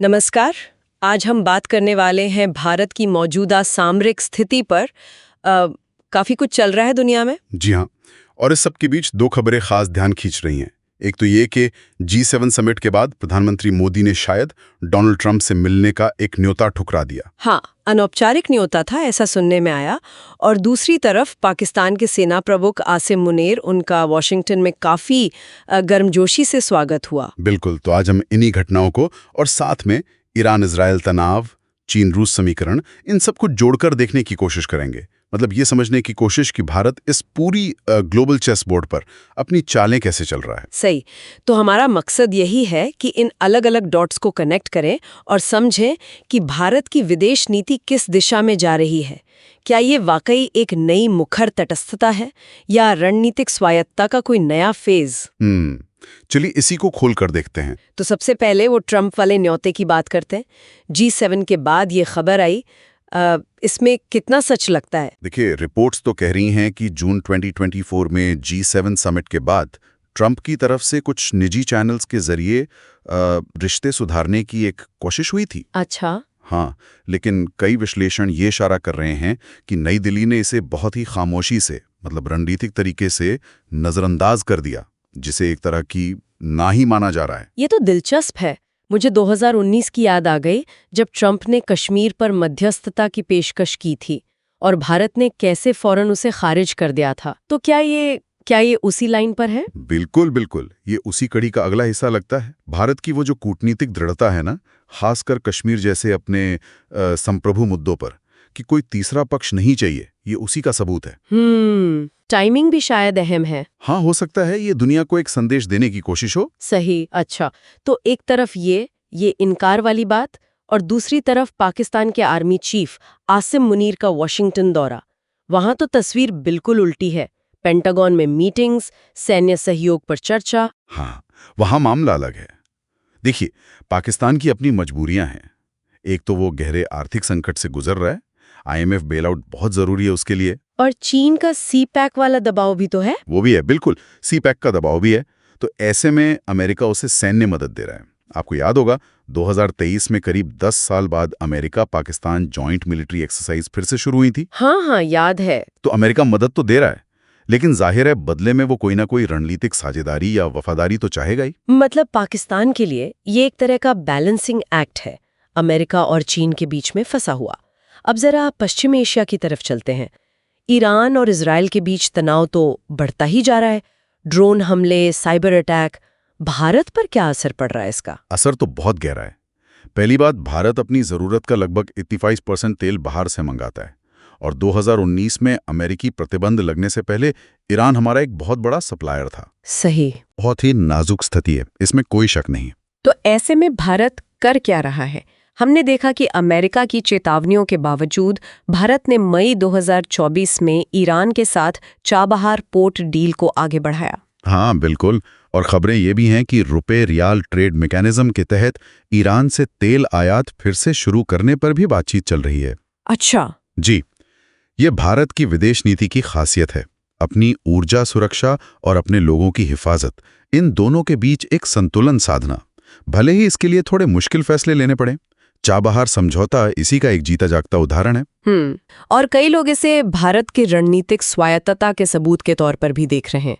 नमस्कार। आज हम बात करने वाले हैं भारत की मौजूदा सामरिक स्थिति पर। काफी कुछ चल रहा है दुनिया में। जी हाँ, और इस सब के बीच दो खबरें खास ध्यान खींच रही हैं। एक तो ये कि G7 समिट के बाद प्रधानमंत्री मोदी ने शायद डोनाल्ड ट्रंप से मिलने का एक न्योता ठुकरा दिया। हाँ, अनौपचारिक न्योता था, ऐसा सुनने में आया। और दूसरी तरफ पाकिस्तान के सेना प्रमुख आसिम मुनीर, उनका वॉशिंगटन में काफी गर्मजोशी से स्वागत हुआ। बिल्कुल, तो आज हम इन्हीं घटनाओं को और साथ में ईरान इजरायल तनाव, चीन रूस समीकरण, इन सब को जोड़कर देखने की कोशिश करेंगे। मतलब ये समझने की कोशिश कि भारत इस पूरी ग्लोबल चेस बोर्ड पर अपनी चालें कैसे चल रहा है। सही। तो हमारा मकसद यही है कि इन अलग अलग डॉट्स को कनेक्ट करें और समझें कि भारत की विदेश नीति किस दिशा में जा रही है। क्या ये वाकई एक नई मुखर तटस्थता है या रणनीतिक स्वायत्तता का कोई नया फेज? चलिए इसी को खोल कर देखते हैं। तो सबसे पहले वो ट्रंप वाले न्योते की बात करते हैं। G7 के बाद ये खबर आई, इसमें कितना सच लगता है? देखिए, रिपोर्ट्स तो कह रही हैं कि जून 2024 में G7 समिट के बाद ट्रंप की तरफ से कुछ निजी चैनल्स के जरिए रिश्ते सुधारने की एक कोशिश हुई थी। अच्छा। हाँ, लेकिन कई विश्लेषण ये इशारा कर रहे हैं कि नई दिल्ली ने इसे बहुत ही खामोशी से, मतलब रणनीतिक तरीके से नजरअंदाज कर दिया, जिसे एक तरह की ना ही माना जा रहा है। ये तो दिलचस्प है। मुझे 2019 की याद आ गई, जब ट्रंप ने कश्मीर पर मध्यस्थता की पेशकश की थी और भारत ने कैसे फौरन उसे खारिज कर दिया था। तो क्या ये उसी लाइन पर है? बिल्कुल बिल्कुल, ये उसी कड़ी का अगला हिस्सा लगता है। भारत की वो जो कूटनीतिक दृढ़ता है ना, खासकर कश्मीर जैसे अपने संप्रभु मुद्दों पर, कि कोई तीसरा पक्ष नहीं चाहिए, ये उसी का सबूत है। टाइमिंग भी शायद अहम है। हाँ, हो सकता है ये दुनिया को एक संदेश देने की कोशिश हो। सही। अच्छा, तो एक तरफ ये इनकार वाली बात, और दूसरी तरफ पाकिस्तान के आर्मी चीफ आसिम मुनीर का वॉशिंगटन दौरा। वहां तो तस्वीर बिल्कुल उल्टी है। पेंटागन में मीटिंग्स, सैन्य सहयोग पर चर्चा। हाँ, वहां मामला अलग है। देखिए, पाकिस्तान की अपनी मजबूरियां हैं। एक तो वो गहरे आर्थिक संकट से गुजर रहा है, IMF बेल-आउट बहुत जरूरी है उसके लिए। और चीन का CPEC वाला दबाव भी तो है। वो भी है, बिल्कुल, CPEC का दबाव भी है। तो ऐसे में अमेरिका उसे सैन्य मदद दे रहा है। आपको याद होगा 2023 में करीब 10 साल बाद America Pakistan joint military exercise फिर से शुरू हुई थी। हाँ, याद है। तो अमेरिका मदद तो दे रहा है, लेकिन जाहिर है बदले में वो कोई ना कोई रणनीतिक साझेदारी या वफादारी तो चाहेगा ही। मतलब पाकिस्तान के लिए ये एक तरह का बैलेंसिंग एक्ट है, अमेरिका और चीन के बीच में फंसा हुआ। अब जरा पश्चिमी एशिया की तरफ चलते हैं। ईरान और इजराइल के बीच तनाव तो बढ़ता ही जा रहा है। ड्रोन हमले, साइबर अटैक, भारत पर क्या असर पड़ रहा है इसका? असर तो बहुत गहरा है। पहली बात, भारत अपनी जरूरत का लगभग 85% तेल बाहर से मंगाता है, और 2019 में अमेरिकी प्रतिबंध लगने से पहले ईरान हमारा एक बहुत बड़ा सप्लायर था। सही। बहुत ही नाजुक स्थिति है, इसमें कोई शक नहीं। तो ऐसे में भारत कर क्या रहा है? हमने देखा कि अमेरिका की चेतावनियों के बावजूद भारत ने मई 2024 में ईरान के साथ चाबहार पोर्ट डील को आगे बढ़ाया। हाँ बिल्कुल, और खबरें ये भी हैं कि रुपए रियाल ट्रेड मैकेनिज्म के तहत ईरान से तेल आयात फिर से शुरू करने पर भी बातचीत चल रही है। अच्छा जी, ये भारत की विदेश नीति की खासियत है। अपनी ऊर्जा सुरक्षा और अपने लोगों की हिफाजत, इन दोनों के बीच एक संतुलन साधना। भले ही इसके लिए थोड़े मुश्किल फैसले लेने पड़े। चाबहार समझौता इसी का एक जीता जागता उदाहरण है। और कई लोग इसे भारत की रणनीतिक स्वायत्तता के सबूत के तौर पर भी देख रहे हैं।